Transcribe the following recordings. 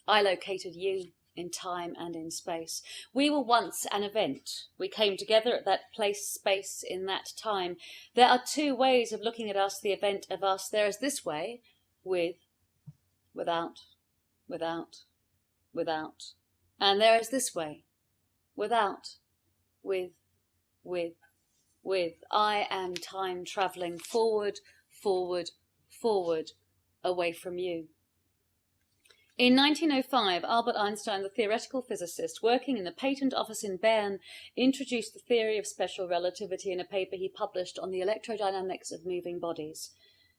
I located you in time and in space. We were once an event. We came together at that place, space, in that time. There are two ways of looking at us, the event of us. There is this way, with, without, without, without. And there is this way, without, with, with. I am time travelling forward, forward, forward, away from you. In 1905, Albert Einstein, the theoretical physicist working in the patent office in Bern, introduced the theory of special relativity in a paper he published on the electrodynamics of moving bodies.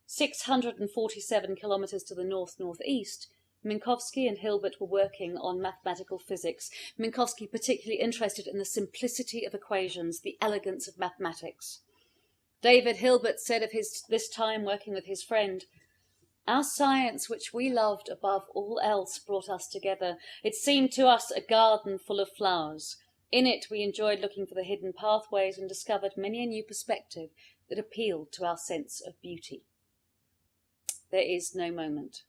647 kilometres to the north-northeast, Minkowski and Hilbert were working on mathematical physics, Minkowski particularly interested in the simplicity of equations, the elegance of mathematics. David Hilbert said of this time working with his friend, "Our science, which we loved above all else, brought us together. It seemed to us a garden full of flowers. In it we enjoyed looking for the hidden pathways and discovered many a new perspective that appealed to our sense of beauty." There is no moment.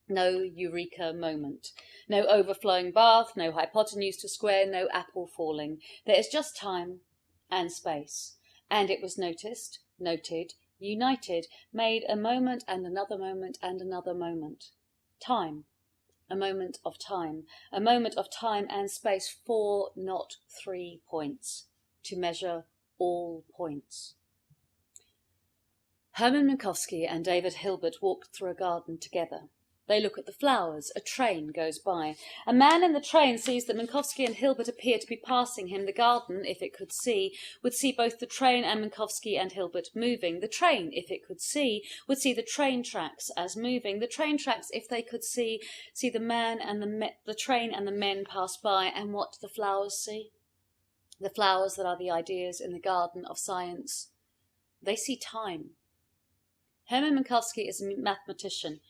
No Eureka moment. No overflowing bath, no hypotenuse to square, no apple falling. There is just time and space. And it was noticed, noted, united, made a moment and another moment and another moment. Time. A moment of time. A moment of time and space, 4, not 3 points, to measure all points. Hermann Minkowski and David Hilbert walked through a garden together. They look at the flowers. A train goes by. A man in the train sees that Minkowski and Hilbert appear to be passing him. The garden, if it could see, would see both the train and Minkowski and Hilbert moving. The train, if it could see, would see the train tracks as moving. The train tracks, if they could see the man and the train and the men pass by. And what do the flowers see? The flowers that are the ideas in the garden of science. They see time. Hermann Minkowski is a mathematician.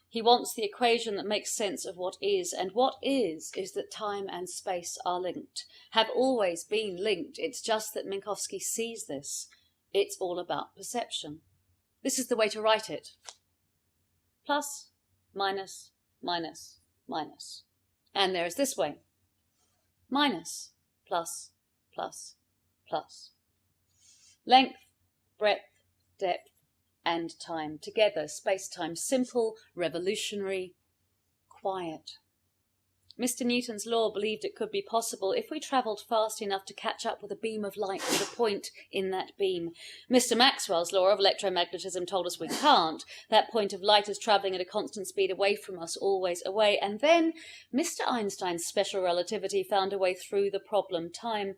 He wants the equation that makes sense of what is, and what is that time and space are linked, have always been linked. It's just that Minkowski sees this. It's all about perception. This is the way to write it. Plus, minus, minus, minus. And there is this way. Minus, plus, plus, plus. Length, breadth, depth, and time together, space-time, simple, revolutionary, quiet. Mr. Newton's law believed it could be possible if we travelled fast enough to catch up with a beam of light with a point in that beam. Mr. Maxwell's law of electromagnetism told us we can't. That point of light is travelling at a constant speed away from us, always away. And then Mr. Einstein's special relativity found a way through the problem. Time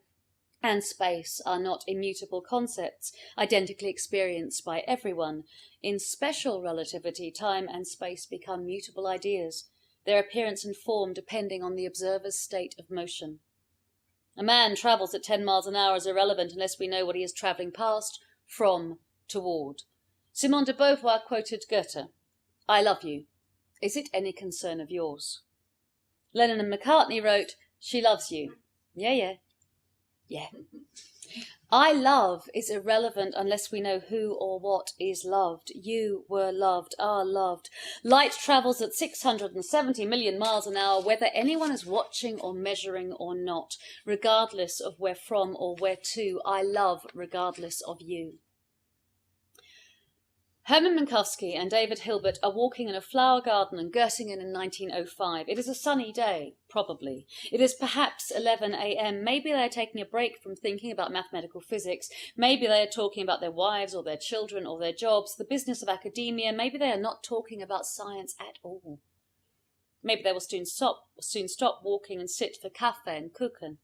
and space are not immutable concepts, identically experienced by everyone. In special relativity, time and space become mutable ideas, their appearance and form depending on the observer's state of motion. A man travels at 10 miles an hour is irrelevant unless we know what he is travelling past, from, toward. Simone de Beauvoir quoted Goethe, "I love you. Is it any concern of yours?" Lennon and McCartney wrote, "She loves you. Yeah. I love is irrelevant unless we know who or what is loved. You were loved, are loved. Light travels at 670 million miles an hour, whether anyone is watching or measuring or not, regardless of where from or where to. I love regardless of you." Hermann Minkowski and David Hilbert are walking in a flower garden in Göttingen in 1905. It is a sunny day, probably. It is perhaps 11 a.m. Maybe they are taking a break from thinking about mathematical physics. Maybe they are talking about their wives or their children or their jobs, the business of academia. Maybe they are not talking about science at all. Maybe they will soon stop walking and sit for Kaffee and Kuchen.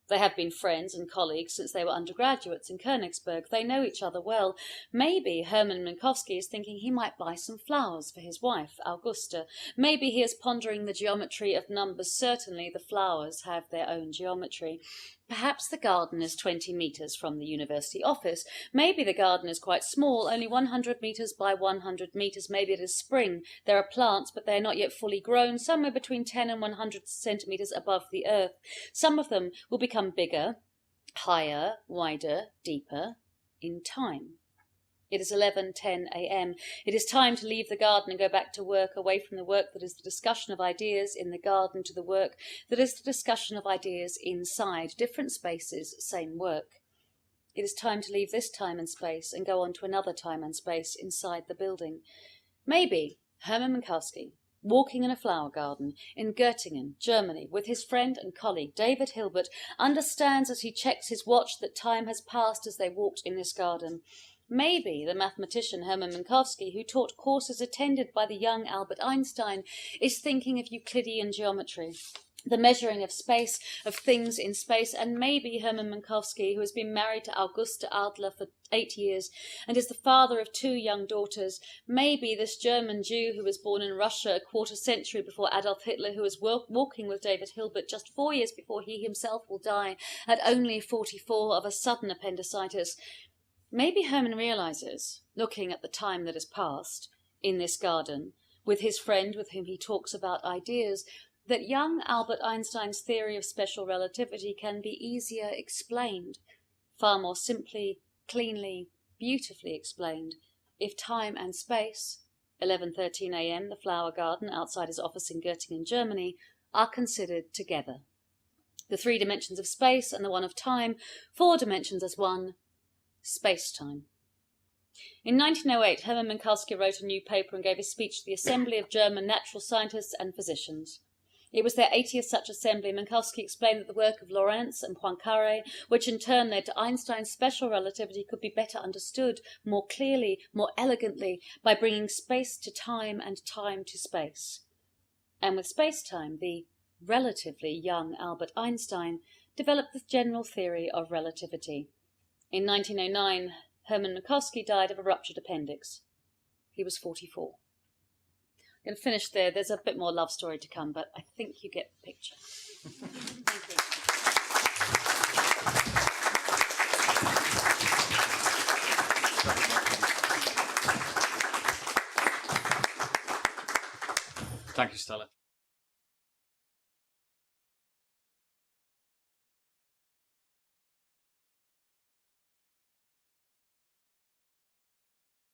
They have been friends and colleagues since they were undergraduates in Königsberg. They know each other well. Maybe Hermann Minkowski is thinking he might buy some flowers for his wife, Augusta. Maybe he is pondering the geometry of numbers. Certainly the flowers have their own geometry. Perhaps the garden is 20 metres from the university office. Maybe the garden is quite small, only 100 metres by 100 metres. Maybe it is spring. There are plants, but they are not yet fully grown, somewhere between 10 and 100 centimetres above the earth. Some of them will become bigger, higher, wider, deeper, in time. It is 11:10 a.m. It is time to leave the garden and go back to work, away from the work that is the discussion of ideas in the garden to the work that is the discussion of ideas inside. Different spaces, same work. It is time to leave this time and space and go on to another time and space inside the building. Maybe Hermann Minkowski, walking in a flower garden in Göttingen, Germany, with his friend and colleague David Hilbert, understands as he checks his watch that time has passed as they walked in this garden. Maybe the mathematician Hermann Minkowski, who taught courses attended by the young Albert Einstein, is thinking of Euclidean geometry, the measuring of space, of things in space, and maybe Hermann Minkowski, who has been married to Augusta Adler for 8 years and is the father of 2 young daughters, maybe this German Jew who was born in Russia a quarter century before Adolf Hitler, who is walking with David Hilbert just 4 years before he himself will die at only 44 of a sudden appendicitis. Maybe Hermann realises, looking at the time that has passed in this garden, with his friend with whom he talks about ideas, that young Albert Einstein's theory of special relativity can be easier explained, far more simply, cleanly, beautifully explained, if time and space, 11:13 a.m., the flower garden outside his office in Göttingen, Germany, are considered together. The 3 dimensions of space and the one of time, 4 dimensions as one, spacetime. In 1908, Hermann Minkowski wrote a new paper and gave a speech to the Assembly of German Natural Scientists and Physicians. It was their 80th such assembly. Minkowski explained that the work of Lorentz and Poincaré, which in turn led to Einstein's special relativity, could be better understood, more clearly, more elegantly, by bringing space to time and time to space. And with spacetime, the relatively young Albert Einstein developed the general theory of relativity. In 1909, Hermann Minkowski died of a ruptured appendix. He was 44. I'm going to finish there. There's a bit more love story to come, but I think you get the picture. Thank you. Thank you, Stella.